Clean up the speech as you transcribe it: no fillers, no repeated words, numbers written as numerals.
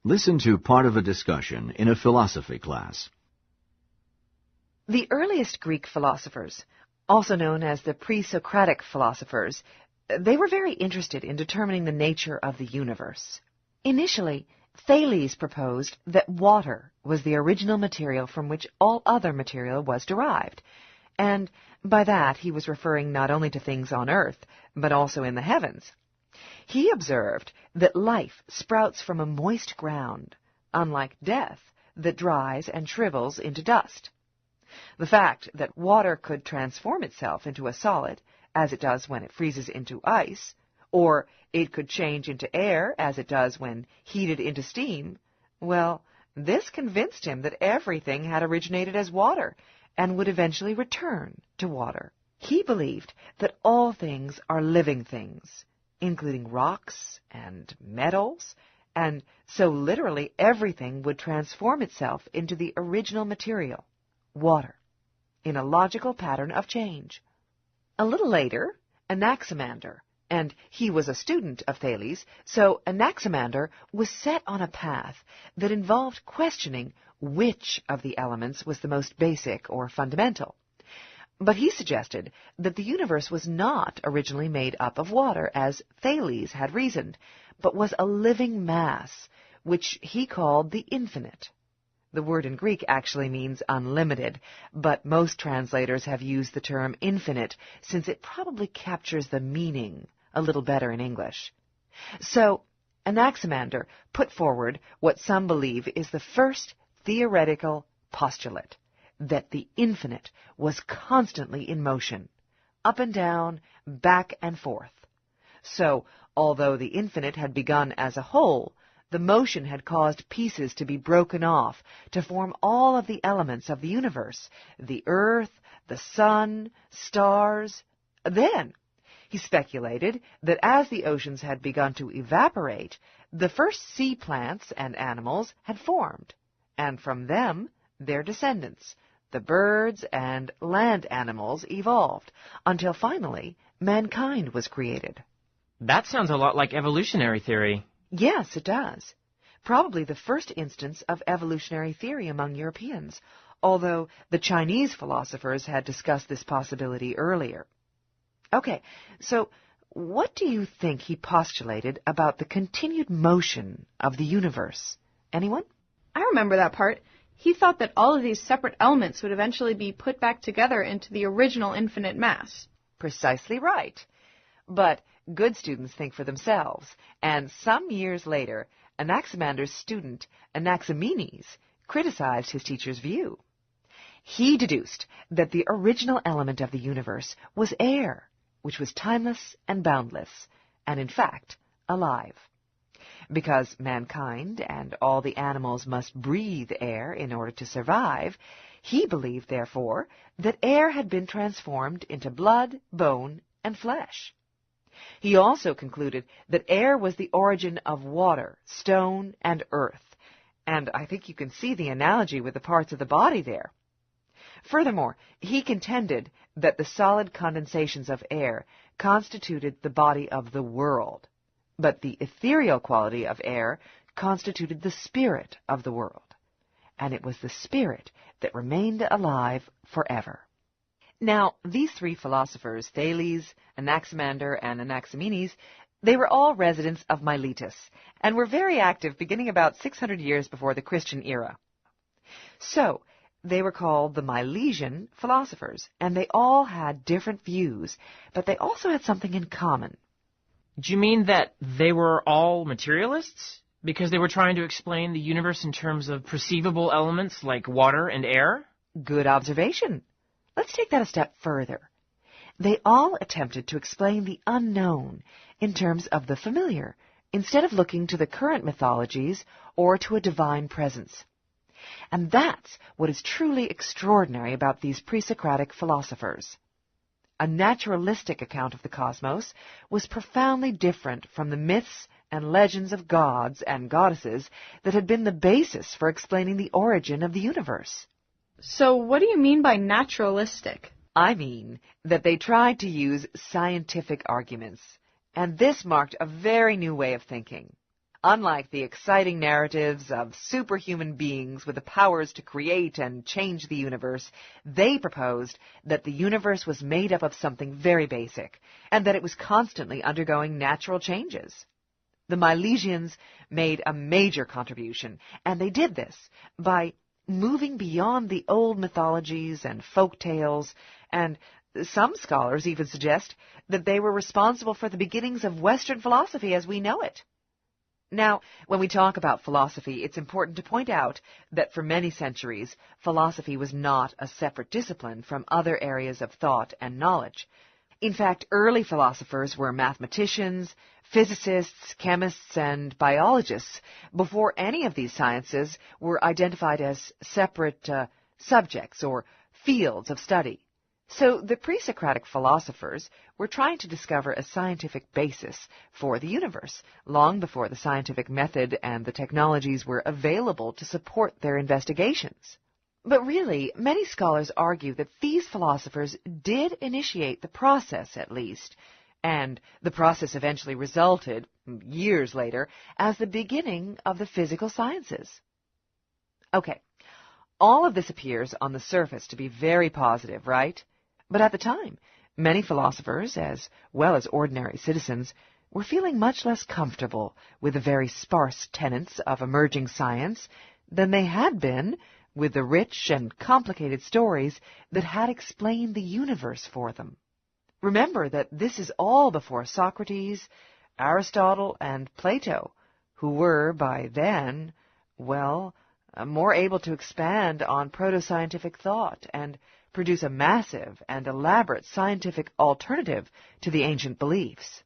Listen to part of a discussion in a philosophy class. The earliest Greek philosophers, also known as the pre-Socratic philosophers, they were very interested in determining the nature of the universe. Initially, Thales proposed that water was the original material from which all other material was derived, and by that he was referring not only to things on earth, but also in the heavens. He observed that life sprouts from a moist ground, unlike death that dries and shrivels into dust. The fact that water could transform itself into a solid, as it does when it freezes into ice, or it could change into air, as it does when heated into steam, well, this convinced him that everything had originated as water and would eventually return to water. He believed that all things are living things, including rocks and metals, and so literally everything would transform itself into the original material, water, in a logical pattern of change. A little later, Anaximander, and he was a student of Thales, so Anaximander was set on a path that involved questioning which of the elements was the most basic or fundamental. But he suggested that the universe was not originally made up of water, as Thales had reasoned, but was a living mass, which he called the infinite. The word in Greek actually means unlimited, but most translators have used the term infinite since it probably captures the meaning a little better in English. So, Anaximander put forward what some believe is the first theoretical postulate, that the infinite was constantly in motion, up and down, back and forth. So, although the infinite had begun as a whole, the motion had caused pieces to be broken off to form all of the elements of the universe, the earth, the sun, stars. Then, he speculated that as the oceans had begun to evaporate, the first sea plants and animals had formed, and from them their descendants, the birds and land animals, evolved, until finally mankind was created. That sounds a lot like evolutionary theory. Yes, it does. Probably the first instance of evolutionary theory among Europeans, although the Chinese philosophers had discussed this possibility earlier. Okay, so what do you think he postulated about the continued motion of the universe? Anyone? I remember that part. He thought that all of these separate elements would eventually be put back together into the original infinite mass. Precisely right. But good students think for themselves, and some years later, Anaximander's student, Anaximenes, criticized his teacher's view. He deduced that the original element of the universe was air, which was timeless and boundless, and in fact, alive. Because mankind and all the animals must breathe air in order to survive, he believed, therefore, that air had been transformed into blood, bone, and flesh. He also concluded that air was the origin of water, stone, and earth, and I think you can see the analogy with the parts of the body there. Furthermore, he contended that the solid condensations of air constituted the body of the world, but the ethereal quality of air constituted the spirit of the world, and it was the spirit that remained alive forever. Now, these three philosophers, Thales, Anaximander, and Anaximenes, they were all residents of Miletus, and were very active beginning about 600 years before the Christian era. So, they were called the Milesian philosophers, and they all had different views, but they also had something in common. Do you mean that they were all materialists? Because they were trying to explain the universe in terms of perceivable elements like water and air? Good observation. Let's take that a step further. They all attempted to explain the unknown in terms of the familiar, instead of looking to the current mythologies or to a divine presence. And that's what is truly extraordinary about these pre-Socratic philosophers. A naturalistic account of the cosmos was profoundly different from the myths and legends of gods and goddesses that had been the basis for explaining the origin of the universe. So what do you mean by naturalistic? I mean that they tried to use scientific arguments, and this marked a very new way of thinking. Unlike the exciting narratives of superhuman beings with the powers to create and change the universe, they proposed that the universe was made up of something very basic, and that it was constantly undergoing natural changes. The Milesians made a major contribution, and they did this by moving beyond the old mythologies and folk tales, and some scholars even suggest that they were responsible for the beginnings of Western philosophy as we know it. Now, when we talk about philosophy, it's important to point out that for many centuries, philosophy was not a separate discipline from other areas of thought and knowledge. In fact, early philosophers were mathematicians, physicists, chemists, and biologists before any of these sciences were identified as separate subjects or fields of study. So the pre-Socratic philosophers were trying to discover a scientific basis for the universe long before the scientific method and the technologies were available to support their investigations. But really, many scholars argue that these philosophers did initiate the process at least, and the process eventually resulted, years later, as the beginning of the physical sciences. Okay, all of this appears on the surface to be very positive, right? But at the time, many philosophers, as well as ordinary citizens, were feeling much less comfortable with the very sparse tenets of emerging science than they had been with the rich and complicated stories that had explained the universe for them. Remember that this is all before Socrates, Aristotle, and Plato, who were, by then, more able to expand on proto-scientific thought and produce a massive and elaborate scientific alternative to the ancient beliefs.